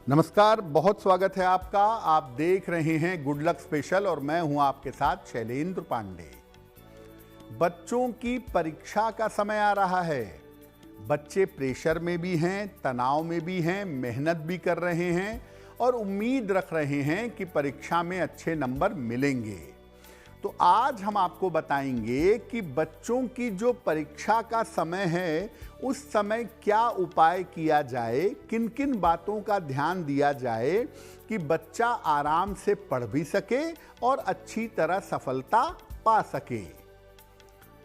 नमस्कार, बहुत स्वागत है आपका। आप देख रहे हैं गुड लक स्पेशल और मैं हूं आपके साथ शैलेंद्र पांडे। बच्चों की परीक्षा का समय आ रहा है। बच्चे प्रेशर में भी हैं, तनाव में भी हैं, मेहनत भी कर रहे हैं और उम्मीद रख रहे हैं कि परीक्षा में अच्छे नंबर मिलेंगे। तो आज हम आपको बताएंगे कि बच्चों की जो परीक्षा का समय है उस समय क्या उपाय किया जाए, किन किन बातों का ध्यान दिया जाए कि बच्चा आराम से पढ़ भी सके और अच्छी तरह सफलता पा सके।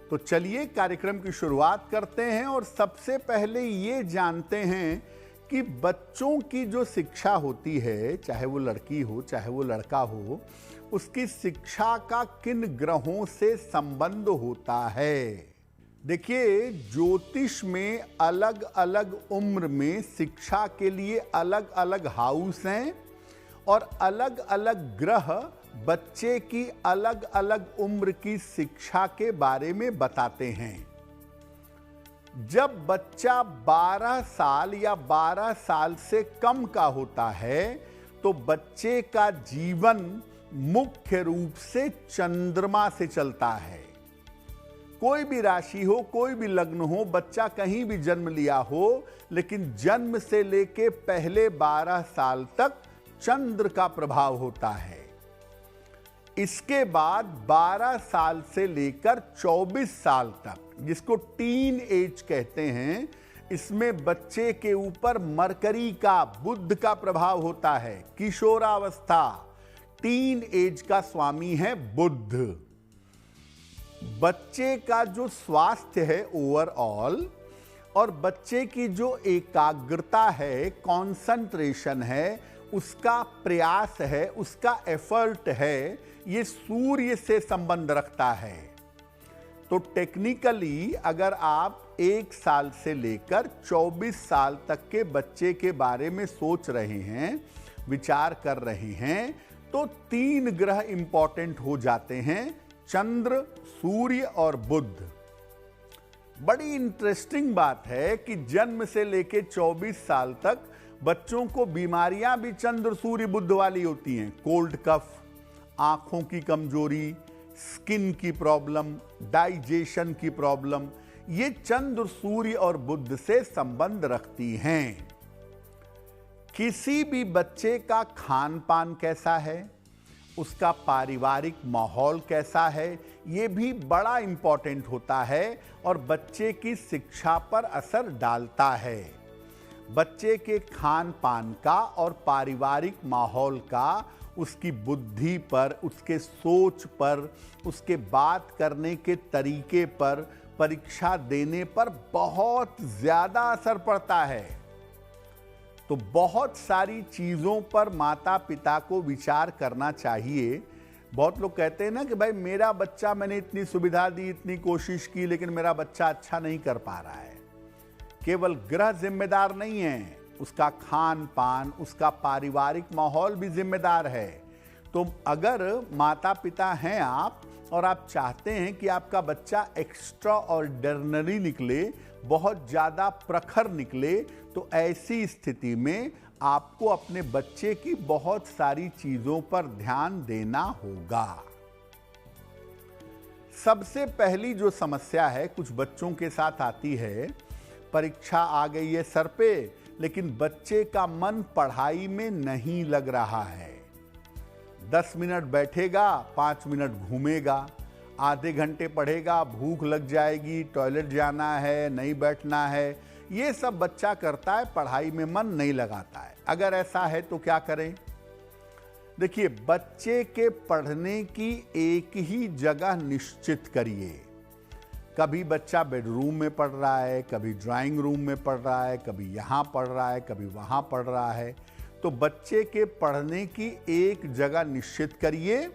तो चलिए कार्यक्रम की शुरुआत करते हैं और सबसे पहले ये जानते हैं कि बच्चों की जो शिक्षा होती है, चाहे वो लड़की हो चाहे वो लड़का हो, उसकी शिक्षा का किन ग्रहों से संबंध होता है। देखिए, ज्योतिष में अलग अलग उम्र में शिक्षा के लिए अलग अलग हाउस हैं और अलग अलग ग्रह बच्चे की अलग अलग उम्र की शिक्षा के बारे में बताते हैं। जब बच्चा 12 साल या 12 साल से कम का होता है तो बच्चे का जीवन मुख्य रूप से चंद्रमा से चलता है। कोई भी राशि हो, कोई भी लग्न हो, बच्चा कहीं भी जन्म लिया हो, लेकिन जन्म से लेके पहले 12 साल तक चंद्र का प्रभाव होता है। इसके बाद 12 साल से लेकर 24 साल तक, जिसको टीन एज कहते हैं, इसमें बच्चे के ऊपर मरकरी का, बुध का प्रभाव होता है। किशोरावस्था, टीन एज का स्वामी है बुध। बच्चे का जो स्वास्थ्य है ओवरऑल और बच्चे की जो एकाग्रता है, कंसंट्रेशन है, उसका प्रयास है, उसका एफर्ट है, ये सूर्य से संबंध रखता है। तो टेक्निकली अगर आप 1 साल से लेकर 24 साल तक के बच्चे के बारे में सोच रहे हैं, विचार कर रहे हैं, तो 3 ग्रह इंपॉर्टेंट हो जाते हैं, चंद्र, सूर्य और बुध। बड़ी इंटरेस्टिंग बात है कि जन्म से लेकर 24 साल तक बच्चों को बीमारियां भी चंद्र, सूर्य, बुध वाली होती हैं। कोल्ड कफ, आंखों की कमजोरी, स्किन की प्रॉब्लम, डाइजेशन की प्रॉब्लम, ये चंद्र, सूर्य और बुध से संबंध रखती हैं। किसी भी बच्चे का खान पान कैसा है, उसका पारिवारिक माहौल कैसा है, ये भी बड़ा इंपॉर्टेंट होता है और बच्चे की शिक्षा पर असर डालता है। बच्चे के खान पान का और पारिवारिक माहौल का उसकी बुद्धि पर, उसके सोच पर, उसके बात करने के तरीके पर, परीक्षा देने पर बहुत ज्यादा असर पड़ता है। तो बहुत सारी चीज़ों पर माता पिता को विचार करना चाहिए। बहुत लोग कहते हैं ना कि भाई मेरा बच्चा, मैंने इतनी सुविधा दी, इतनी कोशिश की, लेकिन मेरा बच्चा अच्छा नहीं कर पा रहा है। केवल ग्रह जिम्मेदार नहीं है, उसका खान पान, उसका पारिवारिक माहौल भी जिम्मेदार है। तो अगर माता पिता हैं आप और आप चाहते हैं कि आपका बच्चा एक्स्ट्रा ऑर्डिनरी निकले, बहुत ज़्यादा प्रखर निकले, तो ऐसी स्थिति में आपको अपने बच्चे की बहुत सारी चीज़ों पर ध्यान देना होगा। सबसे पहली जो समस्या है कुछ बच्चों के साथ आती है, परीक्षा आ गई है सर पे, लेकिन बच्चे का मन पढ़ाई में नहीं लग रहा है। 10 मिनट बैठेगा, 5 मिनट घूमेगा, आधे घंटे पढ़ेगा, भूख लग जाएगी, टॉयलेट जाना है, नहीं बैठना है, ये सब बच्चा करता है, पढ़ाई में मन नहीं लगाता है। अगर ऐसा है तो क्या करें? देखिए, बच्चे के पढ़ने की एक ही जगह निश्चित करिए। कभी बच्चा बेडरूम में पढ़ रहा है, कभी ड्राइंग रूम में पढ़ रहा है, कभी यहाँ पढ़ रहा है, कभी वहाँ पढ़ रहा है। तो बच्चे के पढ़ने की एक जगह निश्चित करिए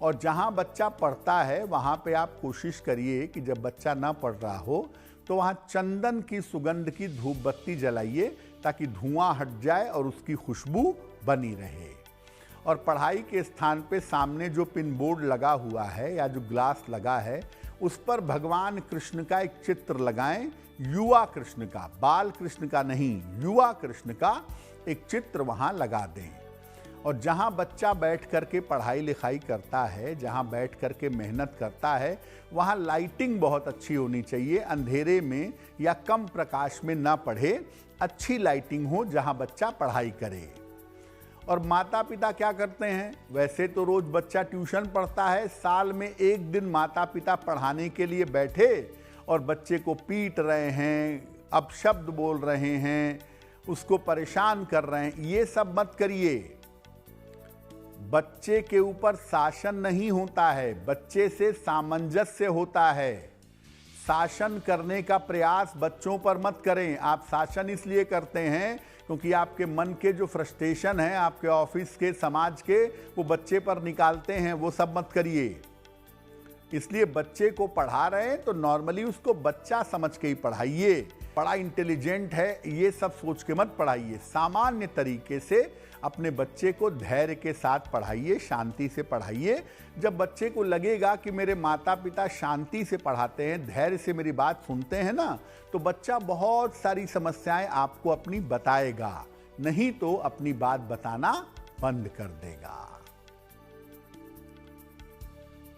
और जहाँ बच्चा पढ़ता है वहाँ पे आप कोशिश करिए कि जब बच्चा ना पढ़ रहा हो तो वहाँ चंदन की सुगंध की धूप बत्ती जलाइए, ताकि धुआं हट जाए और उसकी खुशबू बनी रहे। और पढ़ाई के स्थान पे सामने जो पिन बोर्ड लगा हुआ है या जो ग्लास लगा है, उस पर भगवान कृष्ण का एक चित्र लगाएं, युवा कृष्ण का, बाल कृष्ण का नहीं, युवा कृष्ण का एक चित्र वहां लगा दें। और जहां बच्चा बैठ करके पढ़ाई लिखाई करता है, जहां बैठ करके मेहनत करता है, वहां लाइटिंग बहुत अच्छी होनी चाहिए। अंधेरे में या कम प्रकाश में ना पढ़े, अच्छी लाइटिंग हो जहां बच्चा पढ़ाई करे। और माता पिता क्या करते हैं, वैसे तो रोज बच्चा ट्यूशन पढ़ता है, साल में एक दिन माता पिता पढ़ाने के लिए बैठे और बच्चे को पीट रहे हैं, अपशब्द बोल रहे हैं, उसको परेशान कर रहे हैं। ये सब मत करिए। बच्चे के ऊपर शासन नहीं होता है, बच्चे से सामंजस्य होता है। शासन करने का प्रयास बच्चों पर मत करें। आप शासन इसलिए करते हैं क्योंकि आपके मन के जो फ्रस्ट्रेशन है, आपके ऑफिस के, समाज के, वो बच्चे पर निकालते हैं। वो सब मत करिए। इसलिए बच्चे को पढ़ा रहे हैं तो नॉर्मली उसको बच्चा समझ के ही पढ़ाइए। बड़ा इंटेलिजेंट है ये सब सोच के मत पढ़ाइए। सामान्य तरीके से अपने बच्चे को धैर्य के साथ पढ़ाइए, शांति से पढ़ाइए। जब बच्चे को लगेगा कि मेरे माता पिता शांति से पढ़ाते हैं, धैर्य से मेरी बात सुनते हैं ना, तो बच्चा बहुत सारी समस्याएं आपको अपनी बताएगा। नहीं तो अपनी बात बताना बंद कर देगा।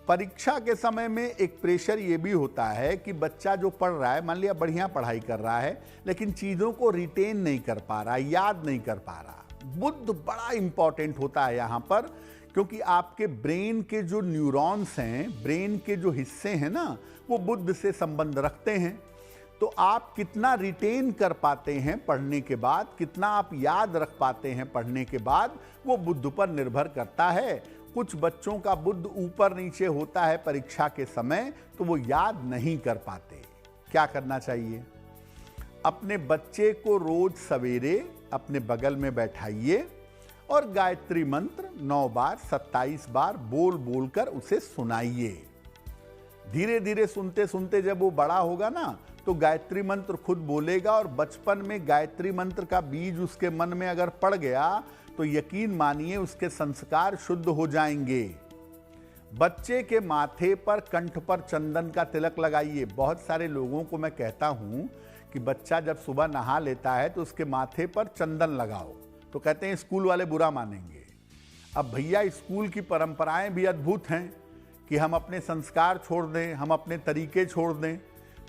परीक्षा के समय में एक प्रेशर ये भी होता है कि बच्चा जो पढ़ रहा है, मान लिया बढ़िया पढ़ाई कर रहा है, लेकिन चीज़ों को रिटेन नहीं कर पा रहा, याद नहीं कर पा रहा। बुद्ध बड़ा इंपॉर्टेंट होता है यहाँ पर, क्योंकि आपके ब्रेन के जो न्यूरॉन्स हैं, ब्रेन के जो हिस्से हैं ना, वो बुद्ध से संबंध रखते हैं। तो आप कितना रिटेन कर पाते हैं पढ़ने के बाद, कितना आप याद रख पाते हैं पढ़ने के बाद, वो बुद्ध पर निर्भर करता है। कुछ बच्चों का बुद्ध ऊपर नीचे होता है परीक्षा के समय, तो वो याद नहीं कर पाते। क्या करना चाहिए? अपने बच्चे को रोज सवेरे अपने बगल में बैठाइए और गायत्री मंत्र 9 बार 27 बार बोल बोल कर उसे सुनाइए। धीरे धीरे सुनते सुनते जब वो बड़ा होगा ना, तो गायत्री मंत्र खुद बोलेगा। और बचपन में गायत्री मंत्र का बीज उसके मन में अगर पड़ गया तो यकीन मानिए उसके संस्कार शुद्ध हो जाएंगे। बच्चे के माथे पर, कंठ पर चंदन का तिलक लगाइए। बहुत सारे लोगों को मैं कहता हूं कि बच्चा जब सुबह नहा लेता है तो उसके माथे पर चंदन लगाओ, तो कहते हैं स्कूल वाले बुरा मानेंगे। अब भैया, स्कूल की परंपराएं भी अद्भुत हैं कि हम अपने संस्कार छोड़ दें, हम अपने तरीके छोड़ दें।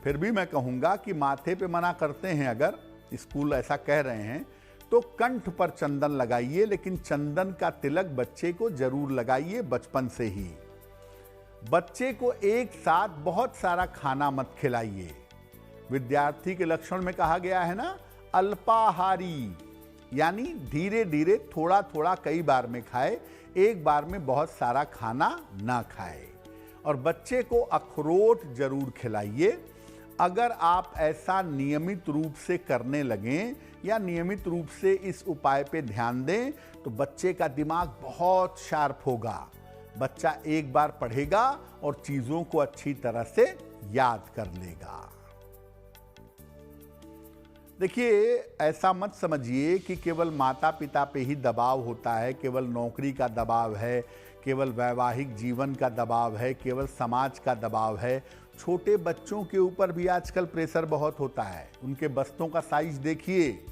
फिर भी मैं कहूँगा कि माथे पे मना करते हैं, अगर स्कूल ऐसा कह रहे हैं, तो कंठ पर चंदन लगाइए, लेकिन चंदन का तिलक बच्चे को जरूर लगाइए बचपन से ही। बच्चे को एक साथ बहुत सारा खाना मत खिलाइए। विद्यार्थी के लक्षण में कहा गया है ना, अल्पाहारी, यानी धीरे धीरे थोड़ा थोड़ा कई बार में खाए, एक बार में बहुत सारा खाना ना खाए। और बच्चे को अखरोट जरूर खिलाइए। अगर आप ऐसा नियमित रूप से करने लगें या नियमित रूप से इस उपाय पे ध्यान दें, तो बच्चे का दिमाग बहुत शार्प होगा। बच्चा एक बार पढ़ेगा और चीजों को अच्छी तरह से याद कर लेगा। देखिए, ऐसा मत समझिए कि केवल माता पिता पे ही दबाव होता है, केवल नौकरी का दबाव है, केवल वैवाहिक जीवन का दबाव है, केवल समाज का दबाव है। छोटे बच्चों के ऊपर भी आजकल प्रेशर बहुत होता है। उनके बस्तों का साइज देखिए।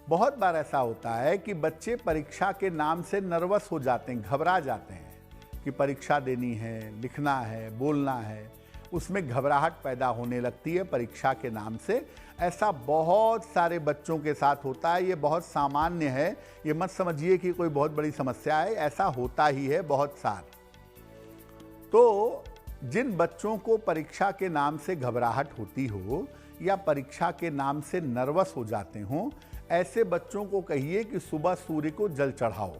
बहुत बार ऐसा होता है कि बच्चे परीक्षा के नाम से नर्वस हो जाते हैं, घबरा जाते हैं कि परीक्षा देनी है, लिखना है, बोलना है। उसमें घबराहट पैदा होने लगती है परीक्षा के नाम से। ऐसा बहुत सारे बच्चों के साथ होता है। ये बहुत सामान्य है, ये मत समझिए कि कोई बहुत बड़ी समस्या है। ऐसा होता ही है बहुत सार। तो जिन बच्चों को परीक्षा के नाम से घबराहट होती हो या परीक्षा के नाम से नर्वस हो जाते हों, ऐसे बच्चों को कहिए कि सुबह सूर्य को जल चढ़ाओ।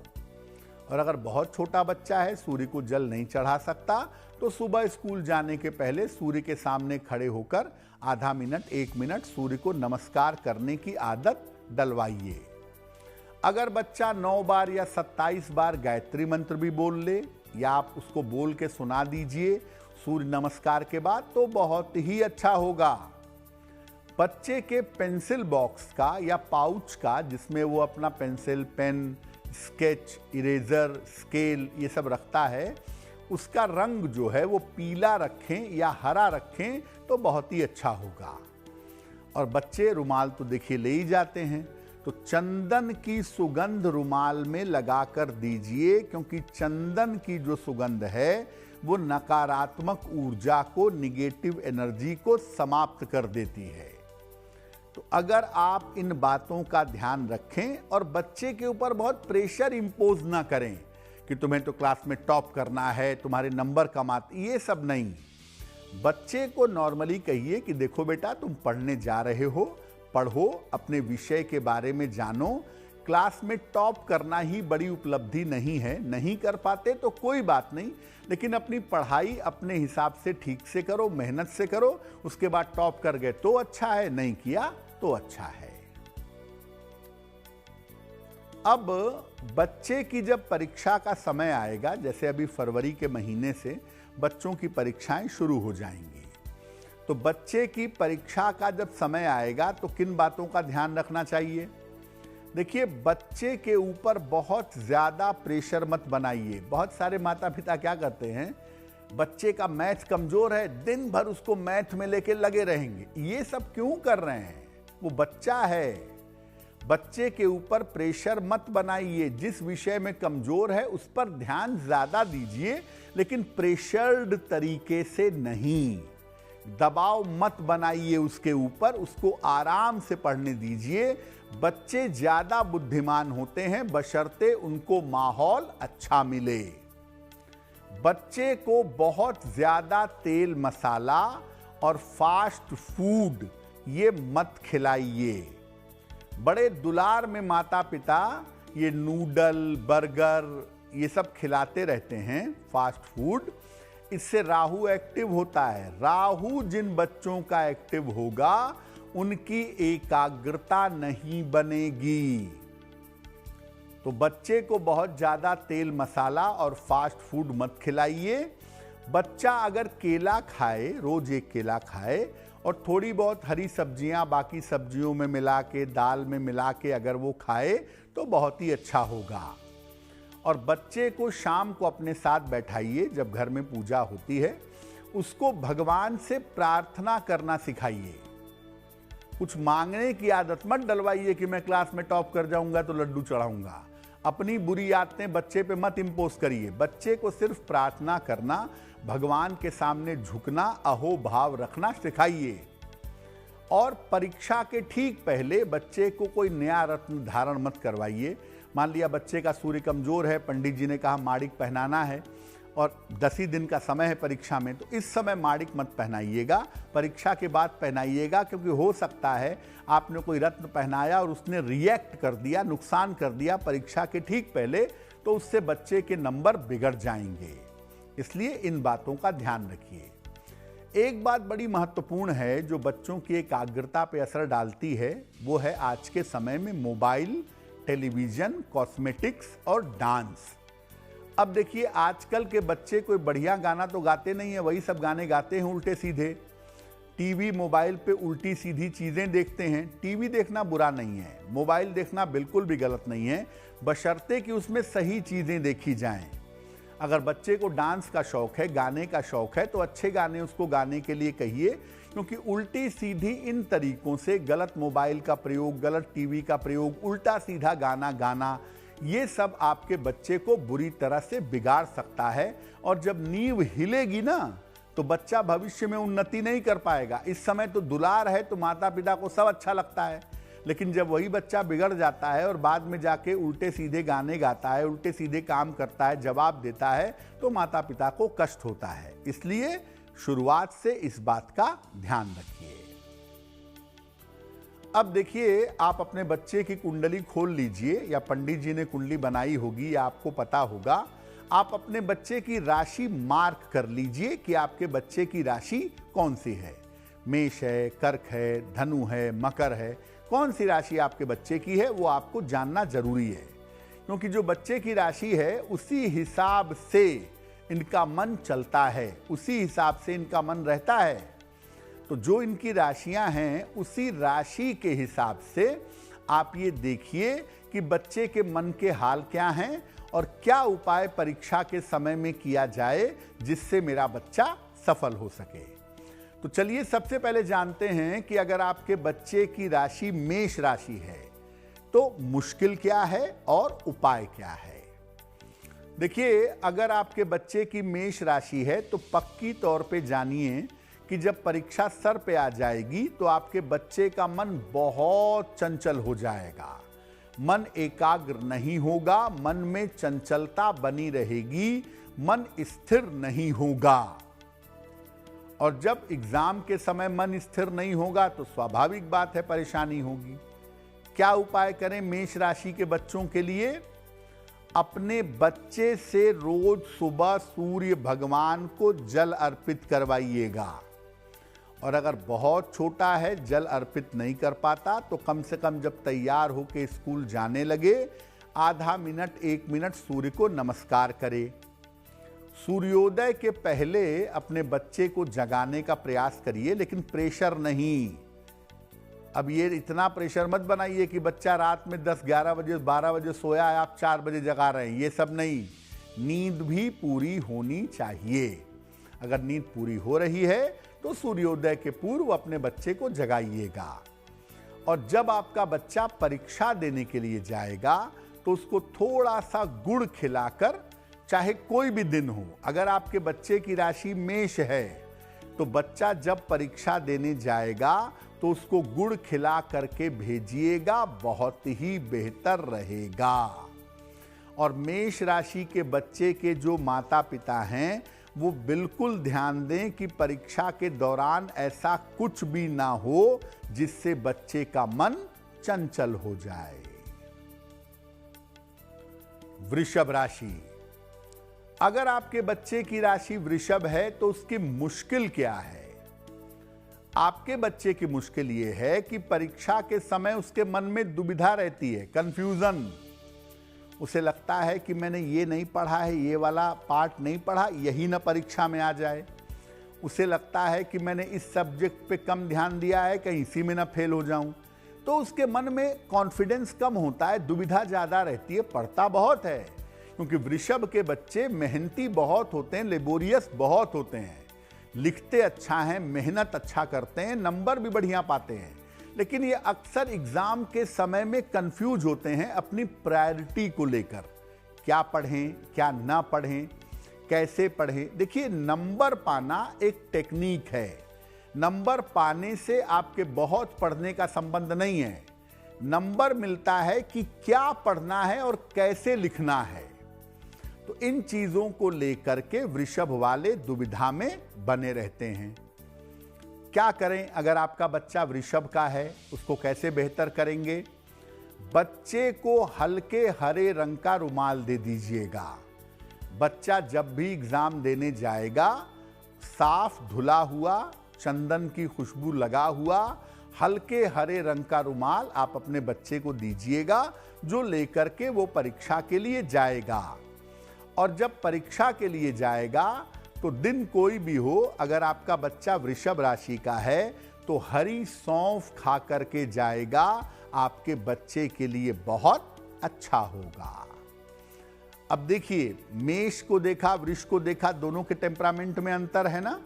और अगर बहुत छोटा बच्चा है, सूर्य को जल नहीं चढ़ा सकता, तो सुबह स्कूल जाने के पहले सूर्य के सामने खड़े होकर आधा मिनट, 1 मिनट सूर्य को नमस्कार करने की आदत डलवाइए। अगर बच्चा 9 बार या 27 बार गायत्री मंत्र भी बोल ले, या आप उसको बोल के सुना दीजिए सूर्य नमस्कार के बाद, तो बहुत ही अच्छा होगा। बच्चे के पेंसिल बॉक्स का या पाउच का, जिसमें वो अपना pencil, pen, sketch, eraser, scale ये सब रखता है, उसका रंग जो है वो पीला रखें या हरा रखें तो बहुत ही अच्छा होगा। और बच्चे रुमाल तो देखिए ले ही जाते हैं, तो चंदन की सुगंध रुमाल में लगाकर दीजिए, क्योंकि चंदन की जो सुगंध है वो नकारात्मक ऊर्जा को, निगेटिव एनर्जी को समाप्त कर देती है। तो अगर आप इन बातों का ध्यान रखें और बच्चे के ऊपर बहुत प्रेशर इंपोज ना करें कि तुम्हें तो क्लास में टॉप करना है, तुम्हारे नंबर कमाते, ये सब नहीं। बच्चे को नॉर्मली कहिए कि देखो बेटा, तुम पढ़ने जा रहे हो, पढ़ो, अपने विषय के बारे में जानो। क्लास में टॉप करना ही बड़ी उपलब्धि नहीं है, नहीं कर पाते तो कोई बात नहीं, लेकिन अपनी पढ़ाई अपने हिसाब से ठीक से करो, मेहनत से करो। उसके बाद टॉप कर गए तो अच्छा है, नहीं किया तो अच्छा है। अब बच्चे की जब परीक्षा का समय आएगा, जैसे अभी फरवरी के महीने से बच्चों की परीक्षाएं शुरू हो जाएंगी, तो बच्चे की परीक्षा का जब समय आएगा तो किन बातों का ध्यान रखना चाहिए? देखिए, बच्चे के ऊपर बहुत ज़्यादा प्रेशर मत बनाइए। बहुत सारे माता पिता क्या करते हैं, बच्चे का मैथ कमज़ोर है, दिन भर उसको मैथ में लेके लगे रहेंगे। ये सब क्यों कर रहे हैं? वो बच्चा है, बच्चे के ऊपर प्रेशर मत बनाइए। जिस विषय में कमज़ोर है उस पर ध्यान ज़्यादा दीजिए, लेकिन प्रेशर्ड तरीके से नहीं। दबाव मत बनाइए उसके ऊपर, उसको आराम से पढ़ने दीजिए। बच्चे ज़्यादा बुद्धिमान होते हैं बशर्ते उनको माहौल अच्छा मिले। बच्चे को बहुत ज़्यादा तेल मसाला और फास्ट फूड ये मत खिलाइए। बड़े दुलार में माता पिता ये नूडल, बर्गर ये सब खिलाते रहते हैं, फास्ट फूड। इससे राहु एक्टिव होता है। राहु जिन बच्चों का एक्टिव होगा उनकी एकाग्रता नहीं बनेगी। तो बच्चे को बहुत ज़्यादा तेल मसाला और फास्ट फूड मत खिलाइए। बच्चा अगर केला खाए, रोज एक केला खाए, और थोड़ी बहुत हरी सब्जियां बाकी सब्जियों में मिला के, दाल में मिला के अगर वो खाए तो बहुत ही अच्छा होगा। और बच्चे को शाम को अपने साथ बैठाइए, जब घर में पूजा होती है उसको भगवान से प्रार्थना करना सिखाइए। कुछ मांगने की आदत मत डलवाइए कि मैं क्लास में टॉप कर जाऊंगा तो लड्डू चढ़ाऊंगा। अपनी बुरी आदतें बच्चे पे मत इंपोज करिए। बच्चे को सिर्फ प्रार्थना करना, भगवान के सामने झुकना, अहोभाव रखना सिखाइए। और परीक्षा के ठीक पहले बच्चे को कोई नया रत्न धारण मत करवाइए। मान लिया बच्चे का सूर्य कमजोर है, पंडित जी ने कहा माड़िक पहनाना है और 10 ही दिन का समय है परीक्षा में, तो इस समय माड़िक मत पहनाइएगा, परीक्षा के बाद पहनाइएगा। क्योंकि हो सकता है आपने कोई रत्न पहनाया और उसने रिएक्ट कर दिया, नुकसान कर दिया परीक्षा के ठीक पहले, तो उससे बच्चे के नंबर बिगड़ जाएंगे। इसलिए इन बातों का ध्यान रखिए। एक बात बड़ी महत्वपूर्ण है जो बच्चों की एकाग्रता पर असर डालती है, वो है आज के समय में मोबाइल, टेलीविज़न, कॉस्मेटिक्स और डांस। अब देखिए, आजकल के बच्चे कोई बढ़िया गाना तो गाते नहीं है, वही सब गाने गाते हैं उल्टे सीधे। टीवी, मोबाइल पे उल्टी सीधी चीज़ें देखते हैं। टीवी देखना बुरा नहीं है, मोबाइल देखना बिल्कुल भी गलत नहीं है, बशर्ते कि उसमें सही चीज़ें देखी जाएं। अगर बच्चे को डांस का शौक़ है, गाने का शौक़ है, तो अच्छे गाने उसको गाने के लिए कहिए। क्योंकि उल्टी सीधी इन तरीकों से, गलत मोबाइल का प्रयोग, गलत टीवी का प्रयोग, उल्टा सीधा गाना गाना, ये सब आपके बच्चे को बुरी तरह से बिगाड़ सकता है। और जब नींव हिलेगी ना, तो बच्चा भविष्य में उन्नति नहीं कर पाएगा। इस समय तो दुलार है तो माता पिता को सब अच्छा लगता है, लेकिन जब वही बच्चा बिगड़ जाता है और बाद में जाके उल्टे सीधे गाने गाता है, उल्टे सीधे काम करता है, जवाब देता है, तो माता पिता को कष्ट होता है। इसलिए शुरुआत से इस बात का ध्यान रखिए। अब देखिए, आप अपने बच्चे की कुंडली खोल लीजिए, या पंडित जी ने कुंडली बनाई होगी या आपको पता होगा। आप अपने बच्चे की राशि मार्क कर लीजिए कि आपके बच्चे की राशि कौन सी है। मेष है, कर्क है, धनु है, मकर है, कौन सी राशि आपके बच्चे की है वो आपको जानना जरूरी है। क्योंकि जो बच्चे की राशि है उसी हिसाब से इनका मन चलता है, उसी हिसाब से इनका मन रहता है। तो जो इनकी राशियां हैं उसी राशि के हिसाब से आप ये देखिए कि बच्चे के मन के हाल क्या हैं और क्या उपाय परीक्षा के समय में किया जाए जिससे मेरा बच्चा सफल हो सके। तो चलिए सबसे पहले जानते हैं कि अगर आपके बच्चे की राशि मेष राशि है तो मुश्किल क्या है और उपाय क्या है? देखिए, अगर आपके बच्चे की मेष राशि है तो पक्की तौर पे जानिए कि जब परीक्षा सर पे आ जाएगी तो आपके बच्चे का मन बहुत चंचल हो जाएगा, मन एकाग्र नहीं होगा, मन में चंचलता बनी रहेगी, मन स्थिर नहीं होगा। और जब एग्जाम के समय मन स्थिर नहीं होगा तो स्वाभाविक बात है परेशानी होगी। क्या उपाय करें मेष राशि के बच्चों के लिए? अपने बच्चे से रोज सुबह सूर्य भगवान को जल अर्पित करवाइएगा। और अगर बहुत छोटा है, जल अर्पित नहीं कर पाता, तो कम से कम जब तैयार होकर स्कूल जाने लगे आधा मिनट 1 मिनट सूर्य को नमस्कार करे। सूर्योदय के पहले अपने बच्चे को जगाने का प्रयास करिए, लेकिन प्रेशर नहीं। अब ये इतना प्रेशर मत बनाइए कि बच्चा रात में 10-11 बजे 12 बजे सोया है, आप 4 बजे जगा रहे हैं। ये सब नहीं, नींद भी पूरी होनी चाहिए। अगर नींद पूरी हो रही है तो सूर्योदय के पूर्व अपने बच्चे को जगाइएगा। और जब आपका बच्चा परीक्षा देने के लिए जाएगा तो उसको थोड़ा सा गुड़ खिलाकर, चाहे कोई भी दिन हो, अगर आपके बच्चे की राशि मेष है तो बच्चा जब परीक्षा देने जाएगा तो उसको गुड़ खिला करके भेजिएगा, बहुत ही बेहतर रहेगा। और मेष राशि के बच्चे के जो माता पिता हैं वो बिल्कुल ध्यान दें कि परीक्षा के दौरान ऐसा कुछ भी ना हो जिससे बच्चे का मन चंचल हो जाए। वृषभ राशि, अगर आपके बच्चे की राशि वृषभ है तो उसकी मुश्किल क्या है? आपके बच्चे की मुश्किल यह है कि परीक्षा के समय उसके मन में दुविधा रहती है, कंफ्यूजन। उसे लगता है कि मैंने ये नहीं पढ़ा है, ये वाला पार्ट नहीं पढ़ा, यही ना परीक्षा में आ जाए। उसे लगता है कि मैंने इस सब्जेक्ट पे कम ध्यान दिया है, कहीं इसी में ना फेल हो जाऊं। तो उसके मन में कॉन्फिडेंस कम होता है, दुविधा ज़्यादा रहती है। पढ़ता बहुत है, क्योंकि वृषभ के बच्चे मेहनती बहुत होते हैं, लेबोरियस बहुत होते हैं, लिखते अच्छा हैं, मेहनत अच्छा करते हैं, नंबर भी बढ़िया पाते हैं। लेकिन ये अक्सर एग्जाम के समय में कंफ्यूज होते हैं अपनी प्रायोरिटी को लेकर, क्या पढ़ें क्या ना पढ़ें, कैसे पढ़ें। देखिए, नंबर पाना एक टेक्निक है। नंबर पाने से आपके बहुत पढ़ने का संबंध नहीं है। नंबर मिलता है कि क्या पढ़ना है और कैसे लिखना है। तो इन चीजों को लेकर के वृषभ वाले दुविधा में बने रहते हैं। क्या करें अगर आपका बच्चा वृषभ का है? उसको कैसे बेहतर करेंगे? बच्चे को हल्के हरे रंग का रुमाल दे दीजिएगा। बच्चा जब भी एग्जाम देने जाएगा, साफ धुला हुआ, चंदन की खुशबू लगा हुआ हल्के हरे रंग का रुमाल आप अपने बच्चे को दीजिएगा, जो लेकर के वो परीक्षा के लिए जाएगा। और जब परीक्षा के लिए जाएगा तो दिन कोई भी हो, अगर आपका बच्चा वृषभ राशि का है तो हरी सौंफ खा करके जाएगा, आपके बच्चे के लिए बहुत अच्छा होगा। अब देखिए, मेष को देखा, वृष को देखा, दोनों के टेम्परामेंट में अंतर है ना।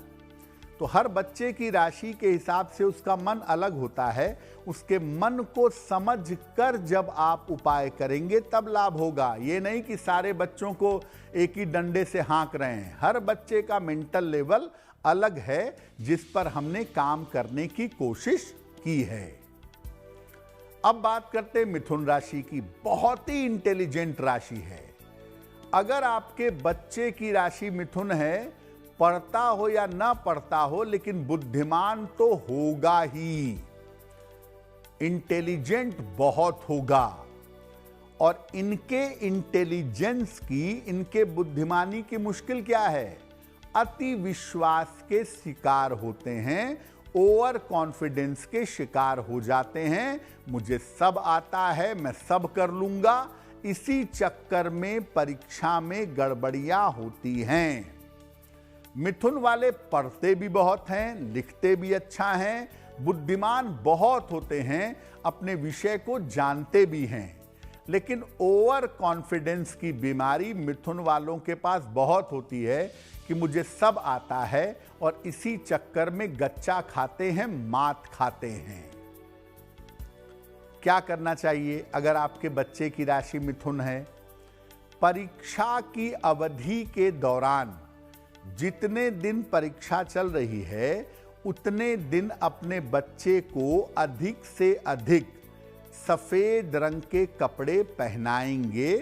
तो हर बच्चे की राशि के हिसाब से उसका मन अलग होता है। उसके मन को समझकर जब आप उपाय करेंगे तब लाभ होगा। ये नहीं कि सारे बच्चों को एक ही डंडे से हाँक रहे हैं। हर बच्चे का मेंटल लेवल अलग है, जिस पर हमने काम करने की कोशिश की है। अब बात करते हैं मिथुन राशि की। बहुत ही इंटेलिजेंट राशि है। अगर आपके बच्चे की राशि मिथुन है, पढ़ता हो या ना पढ़ता हो, लेकिन बुद्धिमान तो होगा ही, इंटेलिजेंट बहुत होगा। और इनके इंटेलिजेंस की, इनके बुद्धिमानी की मुश्किल क्या है? अति विश्वास के शिकार होते हैं, ओवर कॉन्फिडेंस के शिकार हो जाते हैं। मुझे सब आता है, मैं सब कर लूंगा। इसी चक्कर में परीक्षा में गड़बड़ियां होती हैं। मिथुन वाले पढ़ते भी बहुत हैं, लिखते भी अच्छा हैं, बुद्धिमान बहुत होते हैं, अपने विषय को जानते भी हैं। लेकिन ओवर कॉन्फिडेंस की बीमारी मिथुन वालों के पास बहुत होती है कि मुझे सब आता है, और इसी चक्कर में गच्चा खाते हैं, मात खाते हैं। क्या करना चाहिए अगर आपके बच्चे की राशि मिथुन है? परीक्षा की अवधि के दौरान जितने दिन परीक्षा चल रही है उतने दिन अपने बच्चे को अधिक से अधिक सफेद रंग के कपड़े पहनाएंगे।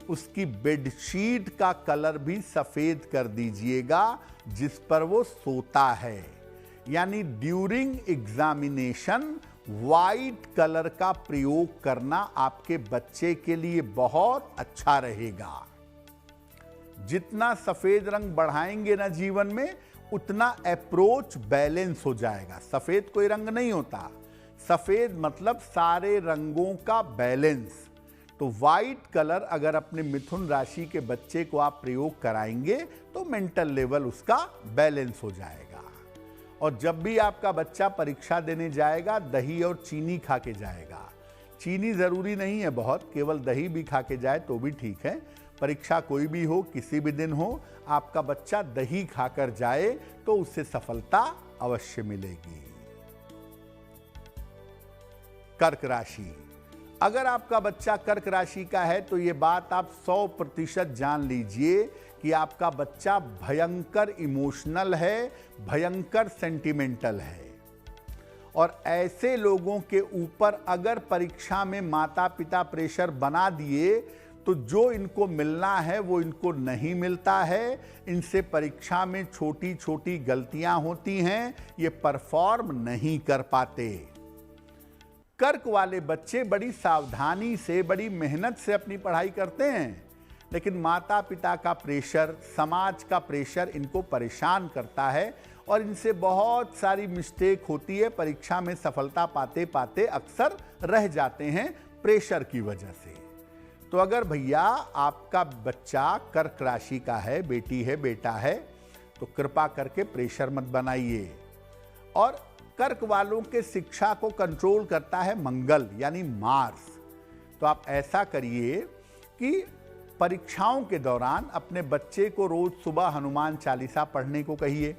उसकी बेडशीट का कलर भी सफेद कर दीजिएगा जिस पर वो सोता है। यानी ड्यूरिंग एग्जामिनेशन वाइट कलर का प्रयोग करना आपके बच्चे के लिए बहुत अच्छा रहेगा। जितना सफेद रंग बढ़ाएंगे ना जीवन में, उतना अप्रोच बैलेंस हो जाएगा। सफेद कोई रंग नहीं होता, सफेद मतलब सारे रंगों का बैलेंस। तो वाइट कलर अगर अपने मिथुन राशि के बच्चे को आप प्रयोग कराएंगे तो मेंटल लेवल उसका बैलेंस हो जाएगा। और जब भी आपका बच्चा परीक्षा देने जाएगा, दही और चीनी खा के जाएगा। चीनी जरूरी नहीं है बहुत, केवल दही भी खा के जाए तो भी ठीक है। परीक्षा कोई भी हो, किसी भी दिन हो, आपका बच्चा दही खाकर जाए तो उससे सफलता अवश्य मिलेगी। कर्क राशि, अगर आपका बच्चा कर्क राशि का है तो यह बात आप 100% जान लीजिए कि आपका बच्चा भयंकर इमोशनल है, भयंकर सेंटिमेंटल है। और ऐसे लोगों के ऊपर अगर परीक्षा में माता पिता प्रेशर बना दिए तो जो इनको मिलना है वो इनको नहीं मिलता है। इनसे परीक्षा में छोटी छोटी गलतियां होती हैं, ये परफॉर्म नहीं कर पाते। कर्क वाले बच्चे बड़ी सावधानी से, बड़ी मेहनत से अपनी पढ़ाई करते हैं, लेकिन माता पिता का प्रेशर, समाज का प्रेशर इनको परेशान करता है और इनसे बहुत सारी मिस्टेक होती है। परीक्षा में सफलता पाते पाते अक्सर रह जाते हैं प्रेशर की वजह से। तो अगर भैया आपका बच्चा कर्क राशि का है, बेटी है, बेटा है, तो कृपा करके प्रेशर मत बनाइए। और कर्क वालों के शिक्षा को कंट्रोल करता है मंगल यानी मार्स। तो आप ऐसा करिए कि परीक्षाओं के दौरान अपने बच्चे को रोज सुबह हनुमान चालीसा पढ़ने को कहिए।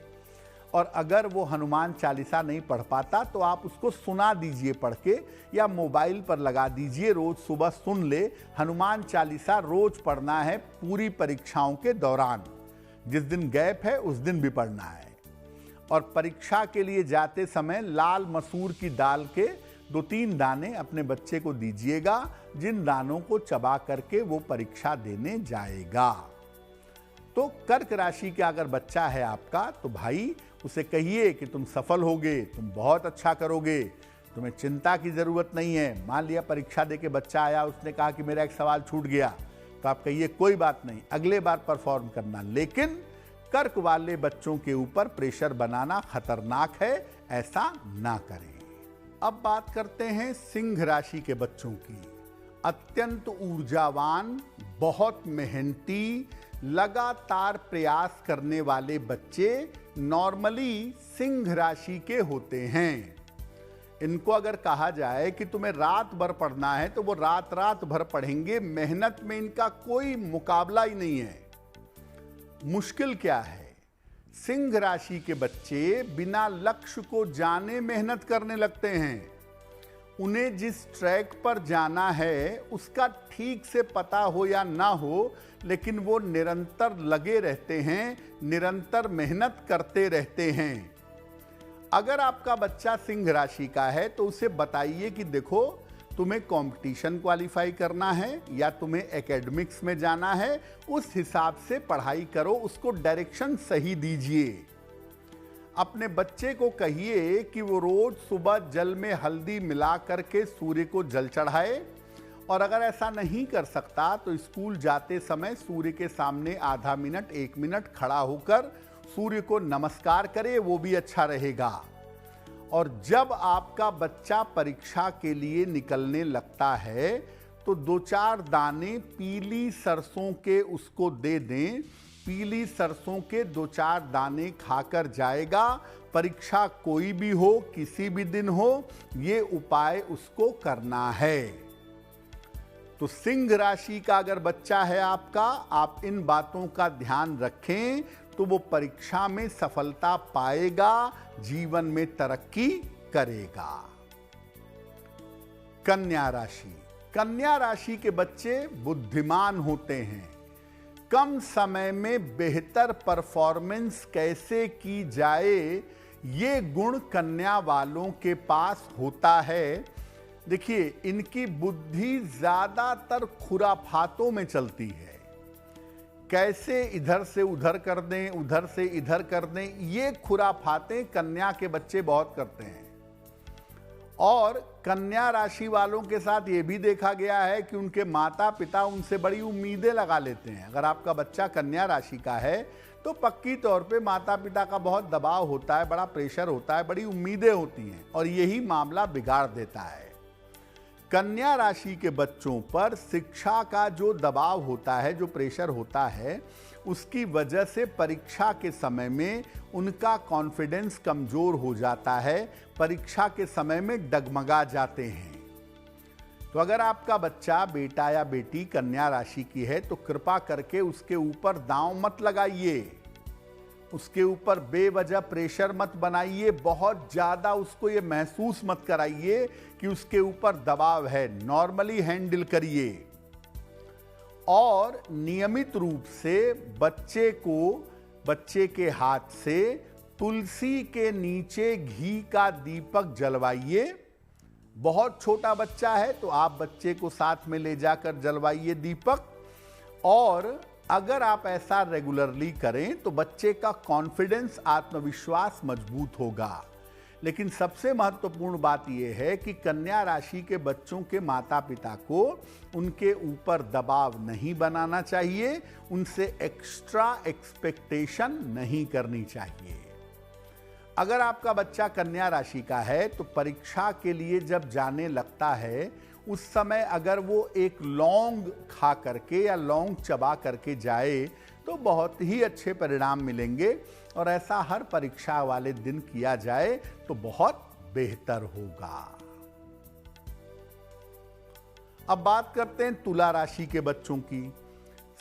और अगर वो हनुमान चालीसा नहीं पढ़ पाता तो आप उसको सुना दीजिए पढ़ के, या मोबाइल पर लगा दीजिए, रोज सुबह सुन ले। हनुमान चालीसा रोज पढ़ना है पूरी परीक्षाओं के दौरान। जिस दिन गैप है उस दिन भी पढ़ना है। और परीक्षा के लिए जाते समय लाल मसूर की दाल के 2-3 दाने अपने बच्चे को दीजिएगा, जिन दानों को चबा करके वो परीक्षा देने जाएगा। तो कर्क राशि का अगर बच्चा है आपका तो भाई उसे कहिए कि तुम सफल होगे, तुम बहुत अच्छा करोगे, तुम्हें चिंता की जरूरत नहीं है। मान लिया परीक्षा दे के बच्चा आया, उसने कहा कि मेरा एक सवाल छूट गया, तो आप कहिए कोई बात नहीं, अगले बार परफॉर्म करना। लेकिन कर्क वाले बच्चों के ऊपर प्रेशर बनाना खतरनाक है, ऐसा ना करें। अब बात करते हैं सिंह राशि के बच्चों की। अत्यंत ऊर्जावान, बहुत मेहनती, लगातार प्रयास करने वाले बच्चे नॉर्मली सिंह राशि के होते हैं। इनको अगर कहा जाए कि तुम्हें रात भर पढ़ना है तो वो रात रात भर पढ़ेंगे। मेहनत में इनका कोई मुकाबला ही नहीं है। मुश्किल क्या है, सिंह राशि के बच्चे बिना लक्ष्य को जाने मेहनत करने लगते हैं। उन्हें जिस ट्रैक पर जाना है उसका ठीक से पता हो या ना हो, लेकिन वो निरंतर लगे रहते हैं, निरंतर मेहनत करते रहते हैं। अगर आपका बच्चा सिंह राशि का है तो उसे बताइए कि देखो, तुम्हें कंपटीशन क्वालिफाई करना है या तुम्हें एकेडमिक्स में जाना है, उस हिसाब से पढ़ाई करो, उसको डायरेक्शन सही दीजिए। अपने बच्चे को कहिए कि वो रोज सुबह जल में हल्दी मिला करके सूर्य को जल चढ़ाए, और अगर ऐसा नहीं कर सकता तो स्कूल जाते समय सूर्य के सामने आधा मिनट 1 मिनट खड़ा होकर सूर्य को नमस्कार करे, वो भी अच्छा रहेगा। और जब आपका बच्चा परीक्षा के लिए निकलने लगता है तो 2-4 दाने पीली सरसों के उसको दे दें। पीली सरसों के 2-4 दाने खाकर जाएगा। परीक्षा कोई भी हो, किसी भी दिन हो, ये उपाय उसको करना है। तो सिंह राशि का अगर बच्चा है आपका, आप इन बातों का ध्यान रखें तो वो परीक्षा में सफलता पाएगा, जीवन में तरक्की करेगा। कन्या राशि। कन्या राशि के बच्चे बुद्धिमान होते हैं। कम समय में बेहतर परफॉर्मेंस कैसे की जाए, ये गुण कन्या वालों के पास होता है। देखिए, इनकी बुद्धि ज्यादातर खुराफातों में चलती है। कैसे इधर से उधर कर दें, उधर से इधर कर दें, ये खुराफातें कन्या के बच्चे बहुत करते हैं। और कन्या राशि वालों के साथ ये भी देखा गया है कि उनके माता पिता उनसे बड़ी उम्मीदें लगा लेते हैं। अगर आपका बच्चा कन्या राशि का है तो पक्की तौर पे माता पिता का बहुत दबाव होता है, बड़ा प्रेशर होता है, बड़ी उम्मीदें होती हैं और यही मामला बिगाड़ देता है। कन्या राशि के बच्चों पर शिक्षा का जो दबाव होता है, जो प्रेशर होता है, उसकी वजह से परीक्षा के समय में उनका कॉन्फिडेंस कमजोर हो जाता है, परीक्षा के समय में डगमगा जाते हैं। तो अगर आपका बच्चा, बेटा या बेटी कन्या राशि की है तो कृपा करके उसके ऊपर दांव मत लगाइए, उसके ऊपर बेवजह प्रेशर मत बनाइए, बहुत ज्यादा उसको ये महसूस मत कराइए कि उसके ऊपर दबाव है। नॉर्मली हैंडल करिए और नियमित रूप से बच्चे के हाथ से तुलसी के नीचे घी का दीपक जलवाइए। बहुत छोटा बच्चा है तो आप बच्चे को साथ में ले जाकर जलवाइए दीपक। और अगर आप ऐसा रेगुलरली करें तो बच्चे का कॉन्फिडेंस, आत्मविश्वास मजबूत होगा। लेकिन सबसे महत्वपूर्ण बात यह है कि कन्या राशि के बच्चों के माता पिता को उनके ऊपर दबाव नहीं बनाना चाहिए, उनसे एक्स्ट्रा एक्सपेक्टेशन नहीं करनी चाहिए। अगर आपका बच्चा कन्या राशि का है तो परीक्षा के लिए जब जाने लगता है उस समय अगर वो एक लौंग खा करके या लौंग चबा करके जाए तो बहुत ही अच्छे परिणाम मिलेंगे और ऐसा हर परीक्षा वाले दिन किया जाए तो बहुत बेहतर होगा। अब बात करते हैं तुला राशि के बच्चों की।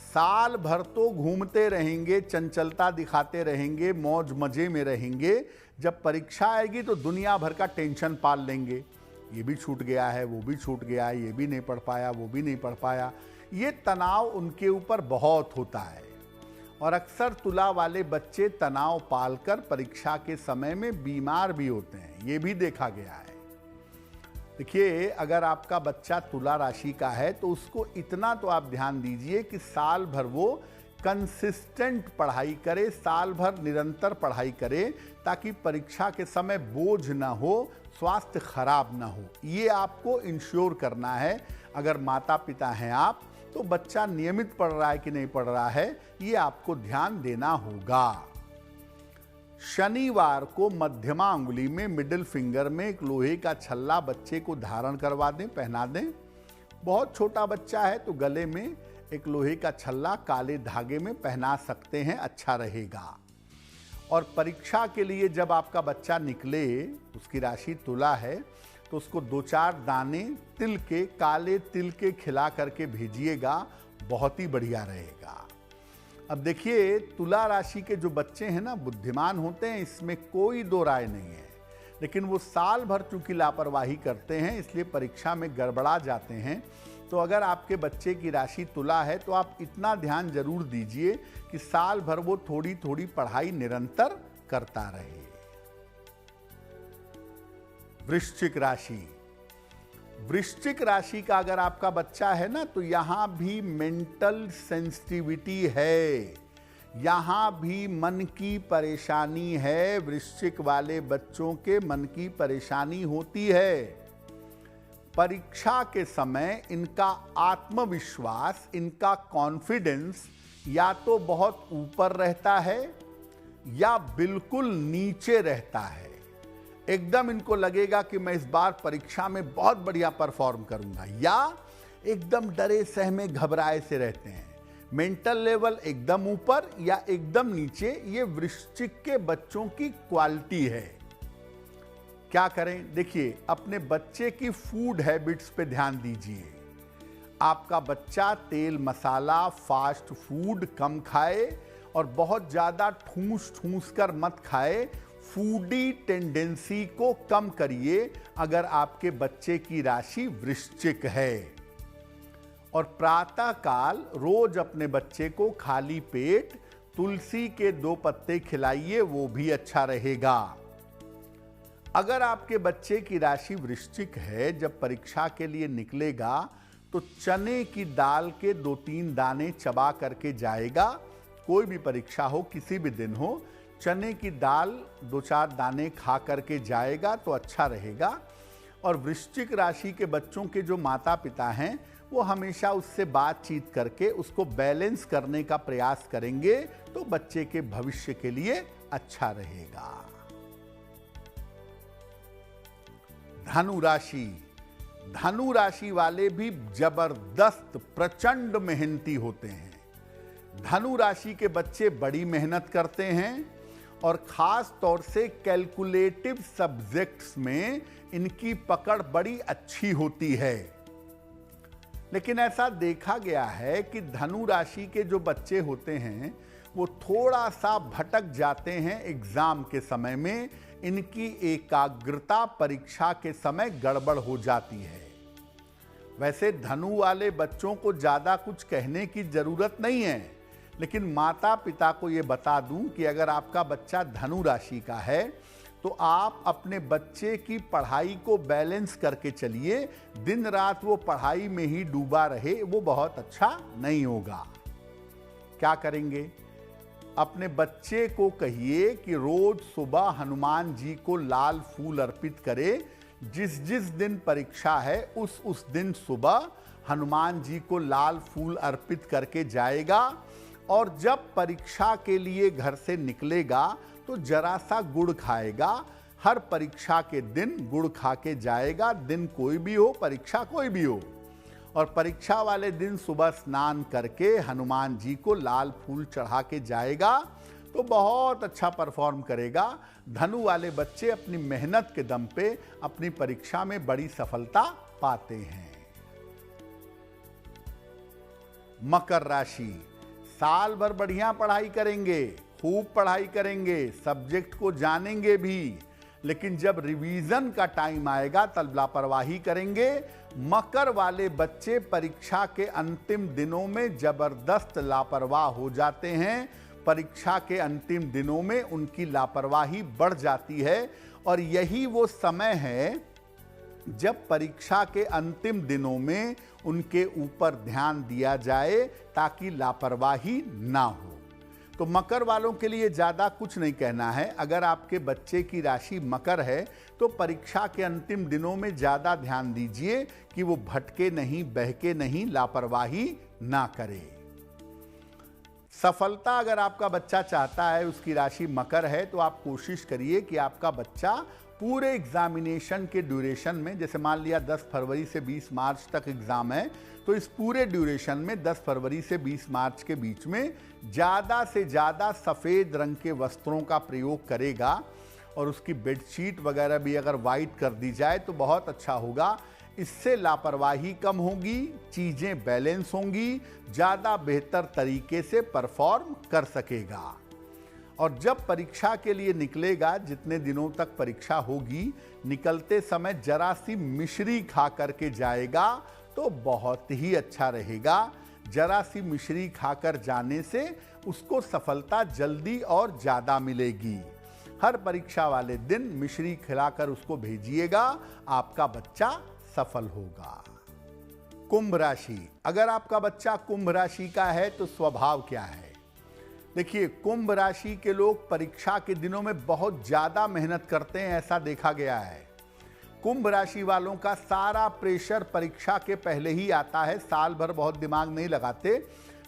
साल भर तो घूमते रहेंगे, चंचलता दिखाते रहेंगे, मौज मजे में रहेंगे। जब परीक्षा आएगी तो दुनिया भर का टेंशन पाल लेंगे। ये भी छूट गया है, वो भी छूट गया है, ये भी नहीं पढ़ पाया, वो भी नहीं पढ़ पाया। ये तनाव उनके ऊपर बहुत होता है और अक्सर तुला वाले बच्चे तनाव पालकर परीक्षा के समय में बीमार भी होते हैं, ये भी देखा गया है। देखिए, अगर आपका बच्चा तुला राशि का है तो उसको इतना तो आप ध्यान दीजिए कि साल भर वो कंसिस्टेंट पढ़ाई करे, साल भर निरंतर पढ़ाई करे ताकि परीक्षा के समय बोझ ना हो, स्वास्थ्य खराब ना हो। ये आपको इंश्योर करना है। अगर माता पिता हैं आप तो बच्चा नियमित पढ़ रहा है कि नहीं पढ़ रहा है, ये आपको ध्यान देना होगा। शनिवार को मध्यमा अंगुली में, मिडिल फिंगर में एक लोहे का छल्ला बच्चे को धारण करवा दें, पहना दें। बहुत छोटा बच्चा है तो गले में एक लोहे का छल्ला काले धागे में पहना सकते हैं, अच्छा रहेगा। और परीक्षा के लिए जब आपका बच्चा निकले, उसकी राशि तुला है, तो उसको 2-4 दाने तिल के, काले तिल के खिला करके भेजिएगा, बहुत ही बढ़िया रहेगा। अब देखिए, तुला राशि के जो बच्चे हैं ना, बुद्धिमान होते हैं, इसमें कोई दो राय नहीं है। लेकिन वो साल भर चूंकि लापरवाही करते हैं इसलिए परीक्षा में गड़बड़ा जाते हैं। तो अगर आपके बच्चे की राशि तुला है तो आप इतना ध्यान जरूर दीजिए कि साल भर वो थोड़ी थोड़ी पढ़ाई निरंतर करता रहे। वृश्चिक राशि। वृश्चिक राशि का अगर आपका बच्चा है ना तो यहां भी मेंटल सेंसिटिविटी है, यहां भी मन की परेशानी है। वृश्चिक वाले बच्चों के मन की परेशानी होती है। परीक्षा के समय इनका आत्मविश्वास, इनका कॉन्फिडेंस या तो बहुत ऊपर रहता है या बिल्कुल नीचे रहता है। एकदम इनको लगेगा कि मैं इस बार परीक्षा में बहुत बढ़िया परफॉर्म करूंगा, या एकदम डरे सहमे घबराए से रहते हैं। मेंटल लेवल एकदम ऊपर या एकदम नीचे, ये वृश्चिक के बच्चों की क्वालिटी है। क्या करें? देखिए, अपने बच्चे की फूड हैबिट्स पे ध्यान दीजिए। आपका बच्चा तेल मसाला, फास्ट फूड कम खाए और बहुत ज्यादा ठूस ठूस कर मत खाए। फूडी टेंडेंसी को कम करिए अगर आपके बच्चे की राशि वृश्चिक है। और प्रातः काल रोज अपने बच्चे को खाली पेट तुलसी के 2 पत्ते खिलाइए, वो भी अच्छा रहेगा। अगर आपके बच्चे की राशि वृश्चिक है, जब परीक्षा के लिए निकलेगा तो चने की दाल के 2-3 दाने चबा करके जाएगा। कोई भी परीक्षा हो, किसी भी दिन हो, चने की दाल 2-4 दाने खा करके जाएगा तो अच्छा रहेगा। और वृश्चिक राशि के बच्चों के जो माता पिता हैं वो हमेशा उससे बातचीत करके उसको बैलेंस करने का प्रयास करेंगे तो बच्चे के भविष्य के लिए अच्छा रहेगा। धनु राशि। धनु राशि वाले भी जबरदस्त प्रचंड मेहनती होते हैं। धनु राशि के बच्चे बड़ी मेहनत करते हैं और खास तौर से कैलकुलेटिव सब्जेक्ट्स में इनकी पकड़ बड़ी अच्छी होती है। लेकिन ऐसा देखा गया है कि धनु राशि के जो बच्चे होते हैं वो थोड़ा सा भटक जाते हैं एग्जाम के समय में। इनकी एकाग्रता परीक्षा के समय गड़बड़ हो जाती है। वैसे धनु वाले बच्चों को ज़्यादा कुछ कहने की ज़रूरत नहीं है, लेकिन माता पिता को ये बता दूं कि अगर आपका बच्चा धनु राशि का है तो आप अपने बच्चे की पढ़ाई को बैलेंस करके चलिए। दिन रात वो पढ़ाई में ही डूबा रहे, वो बहुत अच्छा नहीं होगा। क्या करेंगे? अपने बच्चे को कहिए कि रोज सुबह हनुमान जी को लाल फूल अर्पित करे। जिस जिस दिन परीक्षा है उस दिन सुबह हनुमान जी को लाल फूल अर्पित करके जाएगा। और जब परीक्षा के लिए घर से निकलेगा तो जरा सा गुड़ खाएगा। हर परीक्षा के दिन गुड़ खा के जाएगा। दिन कोई भी हो, परीक्षा कोई भी हो। और परीक्षा वाले दिन सुबह स्नान करके हनुमान जी को लाल फूल चढ़ा के जाएगा तो बहुत अच्छा परफॉर्म करेगा। धनु वाले बच्चे अपनी मेहनत के दम पे अपनी परीक्षा में बड़ी सफलता पाते हैं। मकर राशि। साल भर बढ़िया पढ़ाई करेंगे, खूब पढ़ाई करेंगे, सब्जेक्ट को जानेंगे भी, लेकिन जब रिवीजन का टाइम आएगा तब लापरवाही करेंगे। मकर वाले बच्चे परीक्षा के अंतिम दिनों में जबरदस्त लापरवाह हो जाते हैं। परीक्षा के अंतिम दिनों में उनकी लापरवाही बढ़ जाती है और यही वो समय है जब परीक्षा के अंतिम दिनों में उनके ऊपर ध्यान दिया जाए ताकि लापरवाही ना हो। तो मकर वालों के लिए ज़्यादा कुछ नहीं कहना है। अगर आपके बच्चे की राशि मकर है तो परीक्षा के अंतिम दिनों में ज़्यादा ध्यान दीजिए कि वो भटके नहीं, बहके नहीं, लापरवाही ना करे। सफलता अगर आपका बच्चा चाहता है, उसकी राशि मकर है, तो आप कोशिश करिए कि आपका बच्चा पूरे एग्जामिनेशन के ड्यूरेशन में, जैसे मान लिया 10 फरवरी से 20 मार्च तक एग्ज़ाम है, तो इस पूरे ड्यूरेशन में 10 फरवरी से 20 मार्च के बीच में ज़्यादा से ज़्यादा सफ़ेद रंग के वस्त्रों का प्रयोग करेगा। और उसकी बेडशीट वगैरह भी अगर वाइट कर दी जाए तो बहुत अच्छा होगा। इससे लापरवाही कम होगी, चीज़ें बैलेंस होंगी, ज़्यादा बेहतर तरीके से परफॉर्म कर सकेगा। और जब परीक्षा के लिए निकलेगा, जितने दिनों तक परीक्षा होगी, निकलते समय जरा सी मिश्री खा करके जाएगा तो बहुत ही अच्छा रहेगा। जरा सी मिश्री खाकर जाने से उसको सफलता जल्दी और ज़्यादा मिलेगी। हर परीक्षा वाले दिन मिश्री खिलाकर उसको भेजिएगा, आपका बच्चा सफल होगा। कुंभ राशि। अगर आपका बच्चा कुंभ राशि का है तो स्वभाव क्या है? देखिए, कुंभ राशि के लोग परीक्षा के दिनों में बहुत ज़्यादा मेहनत करते हैं, ऐसा देखा गया है। कुंभ राशि वालों का सारा प्रेशर परीक्षा के पहले ही आता है। साल भर बहुत दिमाग नहीं लगाते,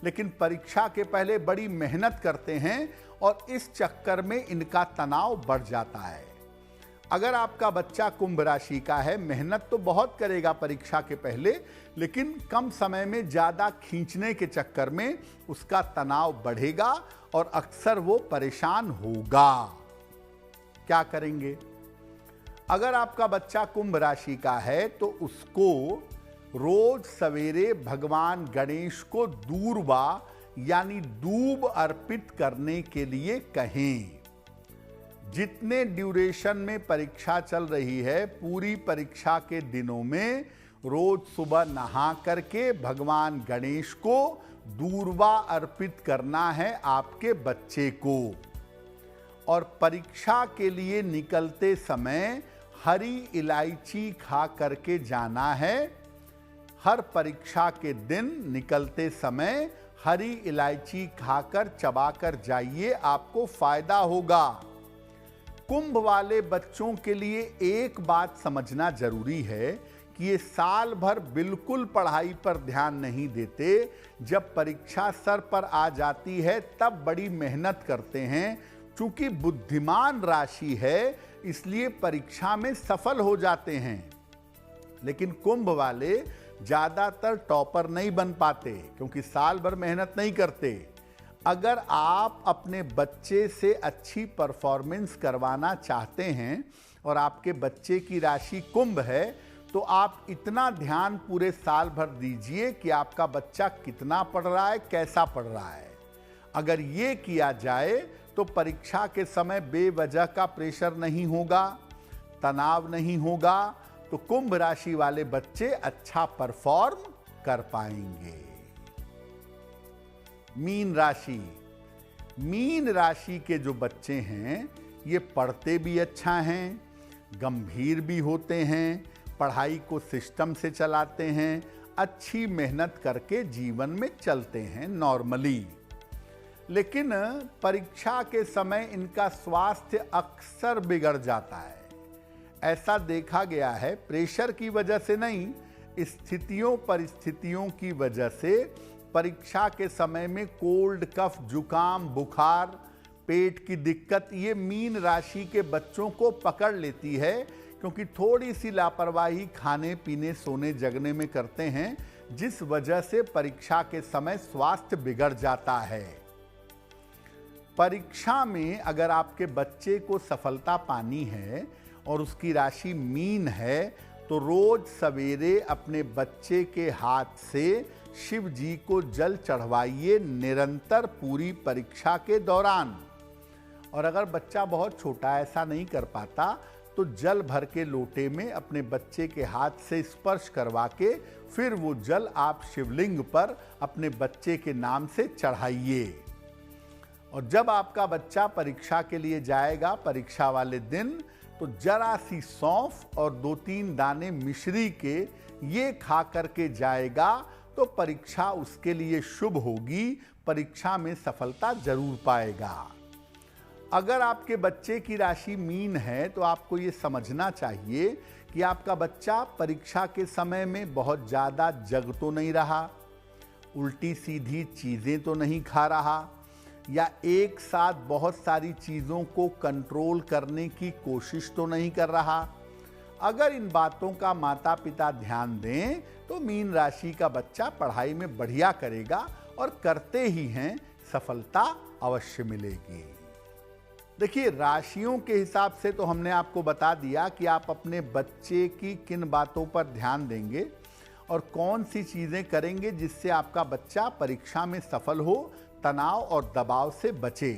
लेकिन परीक्षा के पहले बड़ी मेहनत करते हैं और इस चक्कर में इनका तनाव बढ़ जाता है। अगर आपका बच्चा कुंभ राशि का है, मेहनत तो बहुत करेगा परीक्षा के पहले, लेकिन कम समय में ज़्यादा खींचने के चक्कर में उसका तनाव बढ़ेगा और अक्सर वो परेशान होगा। क्या करेंगे? अगर आपका बच्चा कुंभ राशि का है तो उसको रोज सवेरे भगवान गणेश को दूर्वा यानी दूब अर्पित करने के लिए कहें। जितने ड्यूरेशन में परीक्षा चल रही है, पूरी परीक्षा के दिनों में रोज सुबह नहा करके भगवान गणेश को दूर्वा अर्पित करना है आपके बच्चे को। और परीक्षा के लिए निकलते समय हरी इलायची खा करके जाना है। हर परीक्षा के दिन निकलते समय हरी इलायची खाकर चबाकर जाइए, आपको फायदा होगा। कुंभ वाले बच्चों के लिए एक बात समझना जरूरी है कि ये साल भर बिल्कुल पढ़ाई पर ध्यान नहीं देते। जब परीक्षा सर पर आ जाती है तब बड़ी मेहनत करते हैं। चूंकि बुद्धिमान राशि है इसलिए परीक्षा में सफल हो जाते हैं। लेकिन कुंभ वाले ज्यादातर टॉपर नहीं बन पाते क्योंकि साल भर मेहनत नहीं करते। अगर आप अपने बच्चे से अच्छी परफॉर्मेंस करवाना चाहते हैं और आपके बच्चे की राशि कुंभ है, तो आप इतना ध्यान पूरे साल भर दीजिए कि आपका बच्चा कितना पढ़ रहा है, कैसा पढ़ रहा है। अगर ये किया जाए तो परीक्षा के समय बेवजह का प्रेशर नहीं होगा, तनाव नहीं होगा, तो कुंभ राशि वाले बच्चे अच्छा परफॉर्म कर पाएंगे। मीन राशि। मीन राशि के जो बच्चे हैं ये पढ़ते भी अच्छा हैं, गंभीर भी होते हैं, पढ़ाई को सिस्टम से चलाते हैं, अच्छी मेहनत करके जीवन में चलते हैं नॉर्मली। लेकिन परीक्षा के समय इनका स्वास्थ्य अक्सर बिगड़ जाता है। ऐसा देखा गया है, प्रेशर की वजह से नहीं, स्थितियों परिस्थितियों की वजह से परीक्षा के समय में कोल्ड कफ, जुकाम, बुखार, पेट की दिक्कत ये मीन राशि के बच्चों को पकड़ लेती है क्योंकि थोड़ी सी लापरवाही खाने पीने सोने जगने में करते हैं, जिस वजह से परीक्षा के समय स्वास्थ्य बिगड़ जाता है। परीक्षा में अगर आपके बच्चे को सफलता पानी है और उसकी राशि मीन है तो रोज सवेरे अपने बच्चे के हाथ से शिव जी को जल चढ़वाइए निरंतर पूरी परीक्षा के दौरान। और अगर बच्चा बहुत छोटा ऐसा नहीं कर पाता तो जल भर के लोटे में अपने बच्चे के हाथ से स्पर्श करवा के फिर वो जल आप शिवलिंग पर अपने बच्चे के नाम से चढ़ाइए। और जब आपका बच्चा परीक्षा के लिए जाएगा परीक्षा वाले दिन, तो जरा सी सौंफ और 2-3 दाने मिश्री के ये खा करके जाएगा तो परीक्षा उसके लिए शुभ होगी, परीक्षा में सफलता जरूर पाएगा। अगर आपके बच्चे की राशि मीन है तो आपको ये समझना चाहिए कि आपका बच्चा परीक्षा के समय में बहुत ज़्यादा जग तो नहीं रहा, उल्टी सीधी चीज़ें तो नहीं खा रहा, या एक साथ बहुत सारी चीज़ों को कंट्रोल करने की कोशिश तो नहीं कर रहा। अगर इन बातों का माता पिता ध्यान दें तो मीन राशि का बच्चा पढ़ाई में बढ़िया करेगा और करते ही हैं, सफलता अवश्य मिलेगी। देखिए, राशियों के हिसाब से तो हमने आपको बता दिया कि आप अपने बच्चे की किन बातों पर ध्यान देंगे और कौन सी चीज़ें करेंगे जिससे आपका बच्चा परीक्षा में सफल हो, तनाव और दबाव से बचे।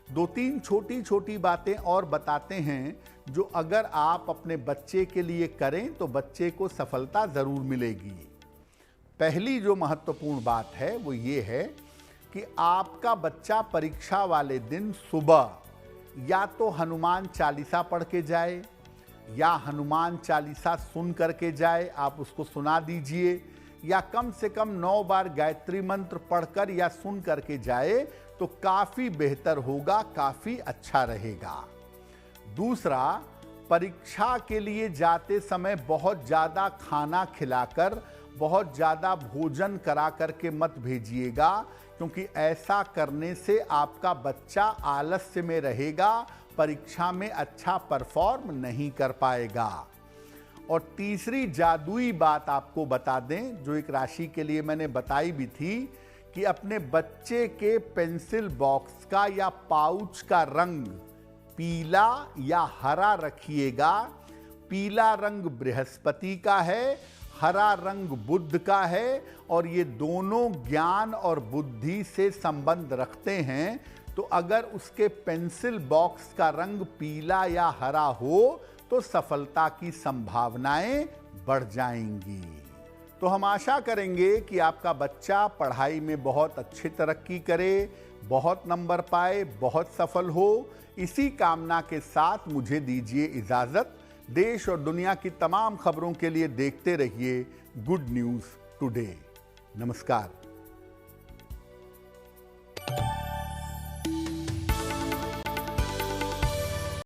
2-3 छोटी छोटी बातें और बताते हैं जो अगर आप अपने बच्चे के लिए करें तो बच्चे को सफलता ज़रूर मिलेगी। पहली जो महत्वपूर्ण बात है वो ये है कि आपका बच्चा परीक्षा वाले दिन सुबह या तो हनुमान चालीसा पढ़ के जाए या हनुमान चालीसा सुन करके जाए, आप उसको सुना दीजिए, या कम से कम 9 बार गायत्री मंत्र पढ़कर या सुन करके जाए तो काफ़ी बेहतर होगा, काफ़ी अच्छा रहेगा। दूसरा, परीक्षा के लिए जाते समय बहुत ज़्यादा खाना खिलाकर, बहुत ज़्यादा भोजन करा करके मत भेजिएगा, क्योंकि ऐसा करने से आपका बच्चा आलस्य में रहेगा, परीक्षा में अच्छा परफॉर्म नहीं कर पाएगा। और तीसरी जादुई बात आपको बता दें जो एक राशि के लिए मैंने बताई भी थी कि अपने बच्चे के पेंसिल बॉक्स का या पाउच का रंग पीला या हरा रखिएगा। पीला रंग बृहस्पति का है, हरा रंग बुध का है, और ये दोनों ज्ञान और बुद्धि से संबंध रखते हैं। तो अगर उसके पेंसिल बॉक्स का रंग पीला या हरा हो तो सफलता की संभावनाएं बढ़ जाएंगी। तो हम आशा करेंगे कि आपका बच्चा पढ़ाई में बहुत अच्छी तरक्की करे, बहुत नंबर पाए, बहुत सफल हो। इसी कामना के साथ मुझे दीजिए इजाजत। देश और दुनिया की तमाम खबरों के लिए देखते रहिए गुड न्यूज टुडे। नमस्कार।